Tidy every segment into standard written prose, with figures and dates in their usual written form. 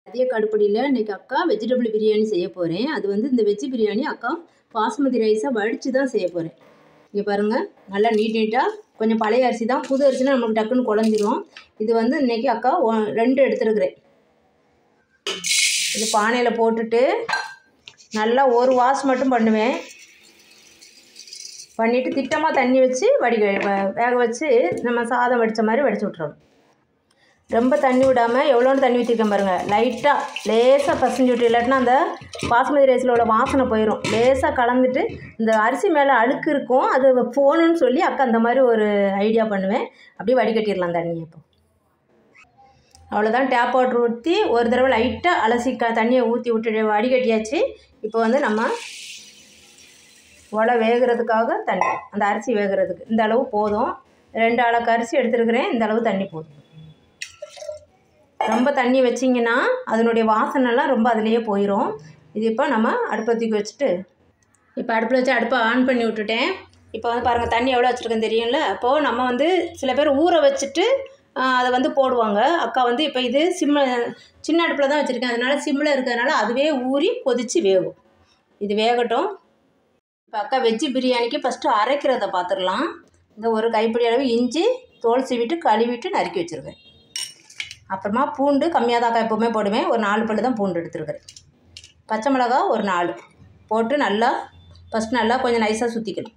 அதே கடுப்படியில் இன்றைக்கி அக்கா வெஜிடபிள் பிரியாணி செய்ய போகிறேன். அது வந்து இந்த வெஜ்ஜு பிரியாணி அக்கா பாஸ்மதி ரைஸை வடித்து தான் செய்ய போகிறேன். இங்கே பாருங்கள், நல்லா நீட்டாக கொஞ்சம் பழைய அரிசி தான், புது அரிசினா நமக்கு டக்குன்னு குழஞ்சிரும். இது வந்து இன்றைக்கி அக்கா 2 எடுத்துருக்குறேன். இது பானையில் போட்டுட்டு நல்லா ஒரு வாஷ் மட்டும் பண்ணுவேன். பண்ணிவிட்டு திட்டமாக தண்ணி வச்சு வேக வச்சு நம்ம சாதம் வடித்த மாதிரி வடித்து விட்றணும். ரொம்ப தண்ணி விடாமல் எவ்வளோன்னு தண்ணி ஊற்றிருக்கேன் பாருங்கள். லைட்டாக லேசாக பசஞ்சு விட்டு, இல்லாட்டினா அந்த பாஸ்மதி ரைஸில் உள்ள வாசனை போயிடும். லேசாக கலந்துட்டு இந்த அரிசி மேலே அழுக்கு இருக்கும், அது போகணுன்னு சொல்லி அக்கா அந்த மாதிரி ஒரு ஐடியா பண்ணுவேன். அப்படியே வடிகட்டிடலாம் தண்ணி. இப்போ அவ்வளோதான். டேப் வாட்டர் ஊற்றி ஒரு தடவை லைட்டாக அலசி தண்ணியை ஊற்றி விட்டு வடிகட்டியாச்சு. இப்போ வந்து நம்ம வடை வேகிறதுக்காக தண்ணி, அந்த அரிசி வேகிறதுக்கு இந்த அளவு போதும். 2 அளவுக்கு அரிசி எடுத்துருக்கிறேன், இந்த அளவு தண்ணி போதும். ரொம்ப தண்ணி வச்சிங்கன்னா அதனுடைய வாசனைலாம் ரொம்ப அதிலேயே போயிடும். இது இப்போ நம்ம அடுப்பை தூக்கி வச்சுட்டு, இப்போ அடுப்பில் வச்சு அடுப்பை ஆன் பண்ணி விட்டுட்டேன். இப்போ வந்து பாருங்கள், தண்ணி எவ்வளோ வச்சுருக்கேன்னு தெரியும்ல. அப்போது நம்ம வந்து சில பேர் ஊற வச்சுட்டு அதை வந்து போடுவாங்க. அக்கா வந்து இப்போ இது சின்ன அடுப்பில் தான் வச்சுருக்கேன், அதனால் சிம்மில் இருக்கிறதுனால அதுவே ஊறி கொதித்து வேகும். இது வேகட்டும். இப்போ அக்கா வெஜ்ஜு பிரியாணிக்கு ஃபஸ்ட்டு அரைக்கிறத பார்த்துடலாம். இந்த ஒரு கைப்பிடி அளவு இஞ்சி தோல் சீவிட்டு கழுவிட்டு நறுக்கி வச்சுருக்கேன். அப்புறமா பூண்டு கம்மியாக தான் எப்போவுமே போடுவேன், ஒரு 4 பல்லு தான் பூண்டு எடுத்துருக்கிறேன். பச்சை மிளகா ஒரு 4 போட்டு நல்லா ஃபஸ்ட் நல்லா கொஞ்சம் நைஸாக சுற்றிக்கணும்.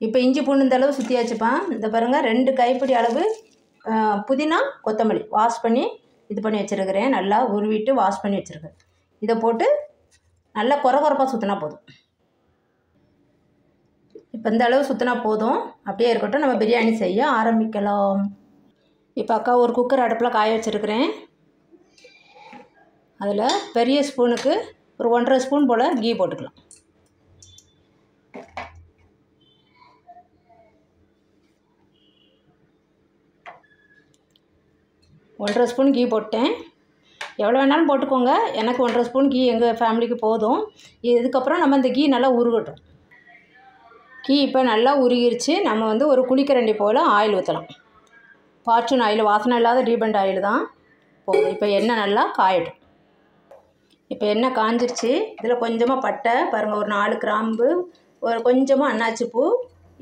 இப்போ இஞ்சி பூண்டு இந்த அளவு சுற்றியாச்சுப்பான். இந்த பாருங்கள், 2 கைப்பிடி அளவு புதினா கொத்தமல்லி வாஷ் பண்ணி இது பண்ணி வச்சுருக்கிறேன். நல்லா உருவிட்டு வாஷ் பண்ணி வச்சுருக்கேன். இதை போட்டு நல்லா கொரப்பாக சுற்றினா போதும். இப்போ இந்த அளவு சுற்றினா போதும். அப்படியே இருக்கட்டும், நம்ம பிரியாணி செய்ய ஆரம்பிக்கலாம். இப்போ அக்கா ஒரு குக்கர் அடுப்பில் காய வச்சுருக்கிறேன். அதில் பெரிய ஸ்பூனுக்கு ஒரு 1.5 ஸ்பூன் போல் கீ போட்டுக்கலாம். ஒன்றரை ஸ்பூன் கீ போட்டேன். எவ்வளோ வேணாலும் போட்டுக்கோங்க, எனக்கு 1.5 ஸ்பூன் கீ எங்கள் ஃபேமிலிக்கு போதும். இதுக்கப்புறம் நம்ம இந்த கீ நல்லா உருகட்டும். கீ இப்போ நல்லா உருகிருச்சு. நம்ம வந்து ஒரு குழிக்கரண்டி போல் ஆயில் ஊற்றலாம். ஃபார்ச்சூன் ஆயில், வாசனை இல்லாத ரீபண்ட் ஆயில் தான் போதும். இப்போ எண்ணெய் நல்லா காயட்டும். இப்போ எண்ணெய் காஞ்சிருச்சு. இதில் கொஞ்சமாக பட்டை பாருங்கள், ஒரு 4 கிராம்பு, ஒரு கொஞ்சமாக அன்னாச்சி பூ,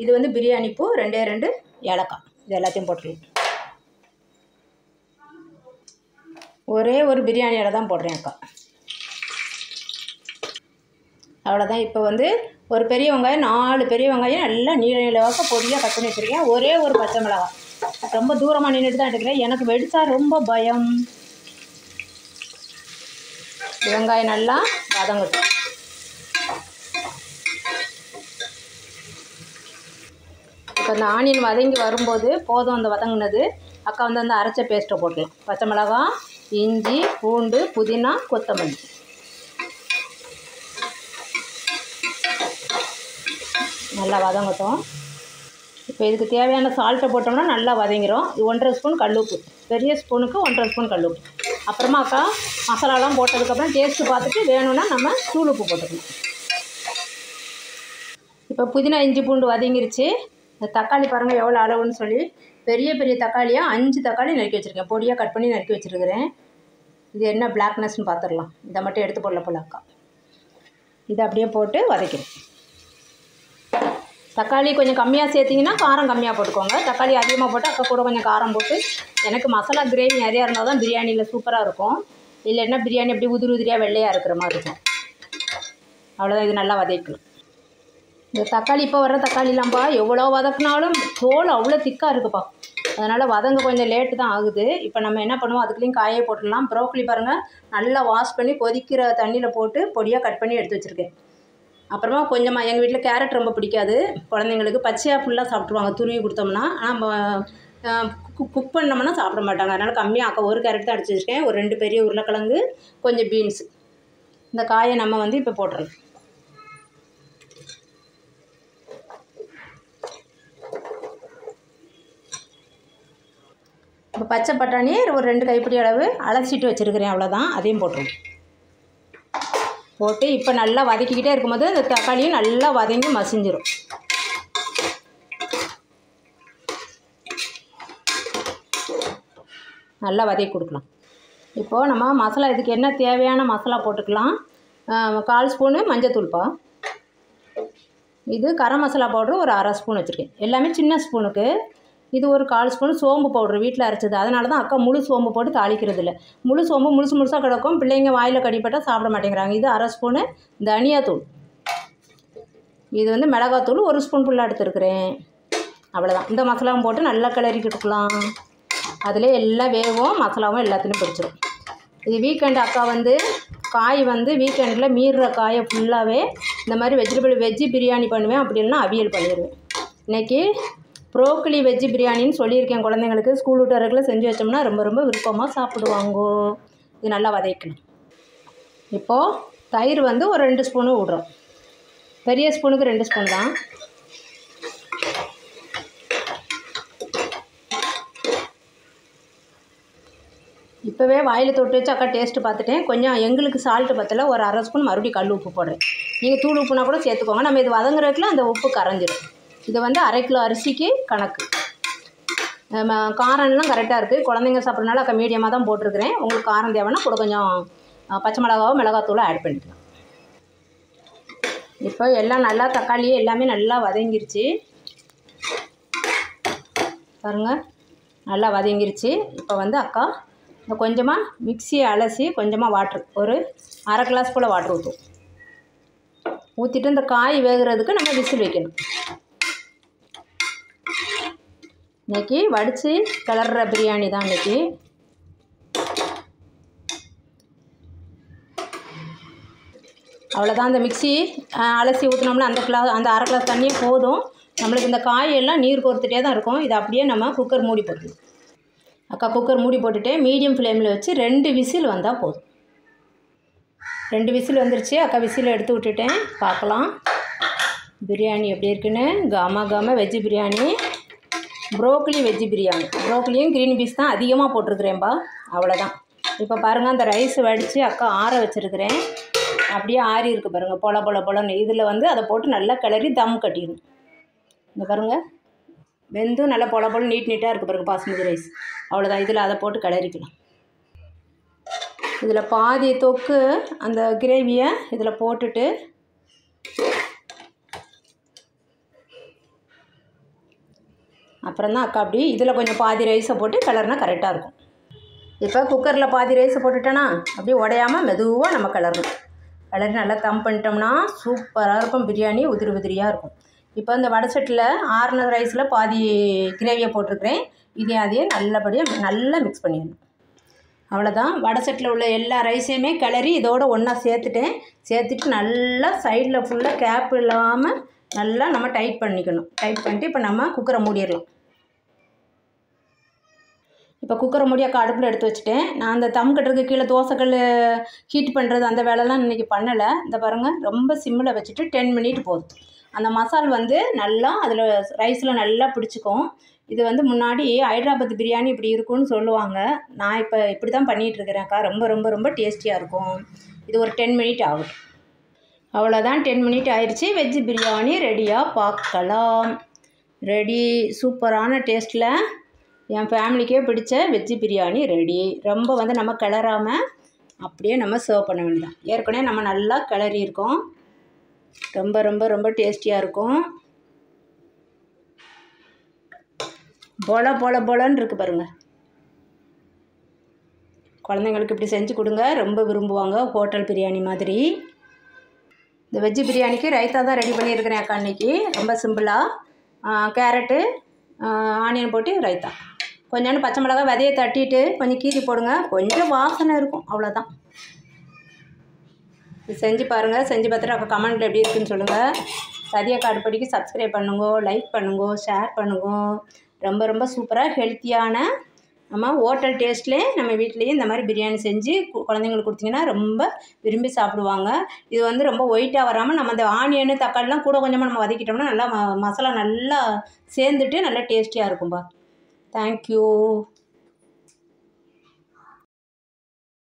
இது வந்து பிரியாணி பூ, 2 ஏலக்காய், இது எல்லாத்தையும் போட்டுருலாம். ஒரே ஒரு பிரியாணி இலை தான் போடுறேன் அக்கா. அவ்வளோதான். இப்போ வந்து ஒரு பெரிய வெங்காயம், 4 பெரிய வெங்காயம் நல்லா நீளவாக்க பொடியாக கட் பண்ணி வச்சுருக்கேன். ஒரே ஒரு பச்சை மிளகாய். ரொம்ப தூரமாக நின்றுட்டு தான் எடுக்கிறேன், எனக்கு வெடித்தா ரொம்ப பயம். வெங்காயம் நல்லா வதங்கட்டும். இப்போ இந்த ஆனியன் வதங்கி வரும்போது போதும் அந்த வதங்கினது. அக்கா வந்து அந்த அரைச்ச பேஸ்ட்டை போட்டுக்கலாம். பச்சை மிளகாய், இஞ்சி பூண்டு புதினா கொத்தமல்லி. நல்லா வதங்கட்டும். இப்போ இதுக்கு தேவையான சால்ட்டை போட்டோம்னா நல்லா வதங்கிடும். இது 1.5 ஸ்பூன் கல்லுப்பு, பெரிய ஸ்பூனுக்கு 1.5 ஸ்பூன் கல்லுப்பு. அப்புறமா அக்கா மசாலாலாம் போட்டதுக்கப்புறம் டேஸ்ட்டு பார்த்துட்டு வேணும்னா நம்ம தூள் உப்பு போட்டுக்கணும். இப்போ புதினா இஞ்சி பூண்டு வதங்கிருச்சு. இந்த தக்காளி பாருங்கள் எவ்வளோ அளவுன்னு சொல்லி, பெரிய தக்காளியாக 5 தக்காளி நறுக்கி வச்சுருக்கேன், பொடியாக கட் பண்ணி நறுக்கி வச்சுருக்கிறேன். இது என்ன பிளாக்னஸ்ன்னு பார்த்துடலாம். இதை மட்டும் எடுத்து போடல அக்கா. இதை அப்படியே போட்டு வதக்கிறேன். தக்காளி கொஞ்சம் கம்மியாக சேர்த்திங்கன்னா காரம் கம்மியாக போட்டுக்கோங்க. தக்காளி அதிகமாக போட்டு அக்கா கூட கொஞ்சம் காரம் போட்டு, எனக்கு மசாலா கிரேவி நிறையா இருந்தால் தான் பிரியாணியில் சூப்பராக இருக்கும். இல்லைன்னா பிரியாணி அப்படி உதிரியாக வெள்ளையாக இருக்கிற மாதிரி இருக்கும். அவ்வளோதான். இது நல்லா வதக்கலாம். இந்த தக்காளி இப்போ வர்ற தக்காளிலாம்ப்பா எவ்வளோ வதக்கினாலும் தோல் அவ்வளோ திக்காக இருக்குப்பா, அதனால் வதங்க கொஞ்சம் லேட்டு தான் ஆகுது. இப்போ நம்ம என்ன பண்ணுவோம், அதுக்குள்ளேயும் காயே போட்டுடலாம். ப்ரோக்கலி பாருங்கள், நல்லா வாஷ் பண்ணி கொதிக்கிற தண்ணியில் போட்டு பொடியாக கட் பண்ணி எடுத்து வச்சுருக்கேன். அப்புறமா கொஞ்சமாக எங்கள் வீட்டில் கேரட் ரொம்ப பிடிக்காது குழந்தைங்களுக்கு, பச்சையாக ஃபுல்லாக சாப்பிட்ருவாங்க துருவி கொடுத்தோம்னா. ஆனால் குக் பண்ணோம்னா சாப்பிட மாட்டாங்க. அதனால் கம்மியாக அக்கா ஒரு கேரட் தான் அடிச்சு வச்சுருக்கேன். ஒரு 2 பெரிய உருளைக்கிழங்கு, கொஞ்சம் பீன்ஸு. இந்த காயை நம்ம வந்து இப்போ போட்டுறலாம். இப்போ பச்சை பட்டாணி ஒரு 2 கைப்பிடி அளவு அலசிட்டு வச்சுருக்கிறேன், அவ்வளோதான். அதையும் போட்டுருவோம். போட்டு இப்போ நல்லா வதக்கிக்கிட்டே இருக்கும்போது இந்த தக்காளியும் நல்லா வதங்கி மசிஞ்சிரும். நல்லா வதக்கி கொடுக்கலாம். இப்போது நம்ம மசாலா இதுக்கு என்ன தேவையான மசாலா போட்டுக்கலாம். 1/4 ஸ்பூனு மஞ்சத்தூள்ப்பா. இது கரம் மசாலா பவுட்ரு ஒரு 1/2 ஸ்பூன் வச்சுருக்கேன். எல்லாமே சின்ன ஸ்பூனுக்கு. இது ஒரு 1/4 ஸ்பூன் சோம்பு பவுட்ரு வீட்டில் அரைச்சது. அதனால தான் அக்கா முழு சோம்பு போட்டு தாளிக்கிறது இல்லை. முழு சோம்பு முழுசாக கிடக்கும். பிள்ளைங்க வாயில் கடிப்பட்டால் சாப்பிட மாட்டேங்கிறாங்க. இது 1/2 ஸ்பூனு தனியாத்தூள். இது வந்து மிளகாத்தூள் 1 ஸ்பூன் ஃபுல்லாக எடுத்துருக்குறேன். அவ்வளோதான். இந்த மசாலாவும் போட்டு நல்லா கிளறிக்கிட்டுக்கலாம். அதிலே எல்லாம் வேகும், மசாலாவும் எல்லாத்துலேயும் பிடிச்சிடும். இது வீக்கெண்டு அக்கா வந்து காய் வந்து வீக்கெண்டில் மீறுற காயை ஃபுல்லாகவே இந்த மாதிரி வெஜ்ஜி பிரியாணி பண்ணுவேன். அப்படி இல்லைனா அவியல் பண்ணிடுவேன். இன்றைக்கி ப்ரோக்கலி வெஜ்ஜி பிரியாணின்னு சொல்லியிருக்கேன் குழந்தைங்களுக்கு. ஸ்கூல் விட்டு வரக்குள்ள செஞ்சு வச்சோம்னா ரொம்ப ரொம்ப விருப்பமாக சாப்பிடுவாங்கோ. இது நல்லா வதக்கணும். இப்போது தயிர் வந்து ஒரு 2 ஸ்பூனு விடுறோம். பெரிய ஸ்பூனுக்கு 2 ஸ்பூன் தான். இப்போவே வாயில் தொட்டு வச்சு அக்கா டேஸ்ட்டு பார்த்துட்டேன். கொஞ்சம் எங்களுக்கு சால்ட்டு பத்தல, ஒரு 1/2 ஸ்பூன் மறுபடியும் கல் உப்பு போடுறேன். நீங்கள் தூள் உப்புனா கூட சேர்த்துக்கோங்க. நம்ம இது வதங்குறதுக்குள்ள அந்த உப்பு கரைஞ்சிடும். இது வந்து 1/2 கிலோ அரிசிக்கு கணக்கு. காரம்லாம் கரெக்டாக இருக்குது. குழந்தைங்க சாப்பிட்றதுனால அக்கா மீடியமாக தான் போட்டிருக்கிறேன். உங்களுக்கு காரம் தேவைன்னா கூட கொஞ்சம் பச்சை மிளகாவோ மிளகாத்தூளோ ஆட் பண்ணிக்கலாம். இப்போ எல்லாம் நல்லா தக்காளி எல்லாமே நல்லா வதங்கிருச்சு பாருங்கள். நல்லா வதங்கிருச்சு. இப்போ வந்து அக்கா இந்த கொஞ்சமாக மிக்சியை அலசி கொஞ்சமாக வாட்ரு ஒரு 1/2 கிளாஸ் போல் வாட்ரு ஊற்றிட்டு இந்த காய் வேகிறதுக்கு நம்ம விசில் வைக்கணும். இன்றைக்கி வடித்து கிளற பிரியாணி தான் இன்றைக்கி. அவ்வளோதான். அந்த மிக்சி அலசி ஊற்றினோம்னா அந்த 1/2 கிளாஸ் தண்ணியே போதும். நம்மளுக்கு இந்த காயெல்லாம் நீர் கோர்த்துட்டே தான் இருக்கும். இதை அப்படியே நம்ம குக்கர் மூடி போட்டுக்கலாம். அக்கா குக்கர் மூடி போட்டுட்டு மீடியம் ஃப்ளேமில் வச்சு 2 விசில் வந்தால் போதும். 2 விசில் வந்துருச்சு. அக்கா விசில் எடுத்து விட்டுட்டேன். பார்க்கலாம் பிரியாணி எப்படி இருக்குன்னு. கம veggie biryani, broccoli veggie biryani. ப்ரோக்கலியும் க்ரீன் பீஸ் தான் அதிகமாக போட்டிருக்கிறேன்பா. அவ்வளோதான். இப்போ பாருங்கள் அந்த ரைஸ் வடித்து அக்கா ஆற வச்சுருக்கிறேன். அப்படியே ஆறி இருக்குது பாருங்கள். பொலன்னு இதில் வந்து அதை போட்டு நல்லா கிளறி தம் கட்டிடணும். இந்த பாருங்கள் வெந்தும் நல்லா பொல நீட்டாக இருக்குது பாருங்கள் பாஸ்மதி ரைஸ். அவ்வளோதான். இதில் அதை போட்டு கிளறிக்கலாம். இதில் பாதி தொக்கு அந்த கிரேவியை இதில் போட்டுட்டு அப்புறம் தான் அக்கா அப்படி இதில் கொஞ்சம் பாதி ரைஸை போட்டு கிளறினா கரெக்டாக இருக்கும். இப்போ குக்கரில் பாதி ரைஸை போட்டுட்டோன்னா அப்படியே உடையாமல் மெதுவாக நம்ம கிளறணும். கிளறி நல்லா தம் பண்ணிட்டோம்னா சூப்பராக இருக்கும். பிரியாணி உதிரியாக இருக்கும். இப்போ இந்த வடை சட்டியில் ஆறுன ரைஸில் பாதி கிரேவியை போட்டிருக்கிறேன். அதையும் நல்லபடியாக நல்லா மிக்ஸ் பண்ணிடணும். அவ்வளோதான். வடை சட்டியில் உள்ள எல்லா ரைஸையுமே கிளறி இதோடு ஒன்றா சேர்த்துட்டு நல்லா சைடில் ஃபுல்லாக கேப் இல்லாமல் நல்லா நம்ம டைட் பண்ணிக்கணும். டைட் பண்ணிட்டு இப்போ நம்ம குக்கரை மூடிடலாம். இப்போ குக்கரை மூடி அக்கா அடுப்பில் எடுத்து வச்சுட்டேன். நான் அந்த தம் கட்டுறதுக்கு கீழே தோசைக்கல் ஹீட் பண்ணுறது அந்த வேலைலாம் இன்றைக்கி பண்ணலை. இந்த பாருங்கள் ரொம்ப சிம்மில் வச்சுட்டு 10 மினிட் போதும். அந்த மசால் வந்து நல்லா அதில் ரைஸில் நல்லா பிடிச்சிக்கும். இது வந்து முன்னாடி ஹைதராபாத் பிரியாணி இப்படி இருக்கும்னு சொல்லுவாங்க. நான் இப்போ இப்படி தான் பண்ணிகிட்ருக்கிறேன்க்கா. ரொம்ப டேஸ்டியாக இருக்கும். இது ஒரு 10 மினிட் ஆகும். அவ்வளோதான். 10 மினிட் ஆயிடுச்சு. வெஜ்ஜி பிரியாணி ரெடியாக பார்க்கலாம். ரெடி. சூப்பரான டேஸ்ட்டில் என் ஃபேமிலிக்கே பிடிச்ச வெஜ்ஜி பிரியாணி ரெடி. ரொம்ப வந்து நம்ம கிளறாமல் அப்படியே நம்ம சர்வ் பண்ண வேண்டியதான். ஏற்கனவே நம்ம நல்லா கிளறி இருக்கோம். ரொம்ப டேஸ்டியாக இருக்கும். பொலன்னு இருக்குது பாருங்கள். குழந்தைங்களுக்கு இப்படி செஞ்சு கொடுங்க. ரொம்ப விரும்புவாங்க. ஹோட்டல் பிரியாணி மாதிரி. இந்த வெஜ்ஜி பிரியாணிக்கு ரைத்தா தான் ரெடி பண்ணியிருக்கிறேன் அக்கா அன்றைக்கி. ரொம்ப சிம்பிளாக கேரட்டு ஆனியன் போட்டு ரைத்தா. கொஞ்சோண்டு பச்சை மிளகாய் விதையை தட்டிட்டு கொஞ்சம் கீரி போடுங்க. கொஞ்சம் வாசனை இருக்கும். அவ்வளோதான். இது செஞ்சு பாருங்கள். செஞ்சு பார்த்துட்டு அக்கா கமெண்ட்டில் எப்படி இருக்குன்னு சொல்லுங்கள். சதியக்கா அடுப்படிக்கு சப்ஸ்கிரைப் பண்ணுங்க, லைக் பண்ணுங்க, ஷேர் பண்ணுங்க. ரொம்ப சூப்பராக ஹெல்த்தியான நம்ம ஹோட்டல் டேஸ்ட்லேயே நம்ம வீட்லேயும் இந்த மாதிரி பிரியாணி செஞ்சு குழந்தைங்களுக்கு கொடுத்திங்கன்னா ரொம்ப விரும்பி சாப்பிடுவாங்க. இது வந்து ரொம்ப ஒயிட்டாக வராமல் நம்ம அந்த ஆனியன் தக்காளிலாம் கூட கொஞ்சமாக நம்ம வதக்கிட்டோம்னா நல்லா மசாலா நல்லா சேர்ந்துட்டு நல்லா டேஸ்டியாக இருக்கும்பா. தேங்க்யூ.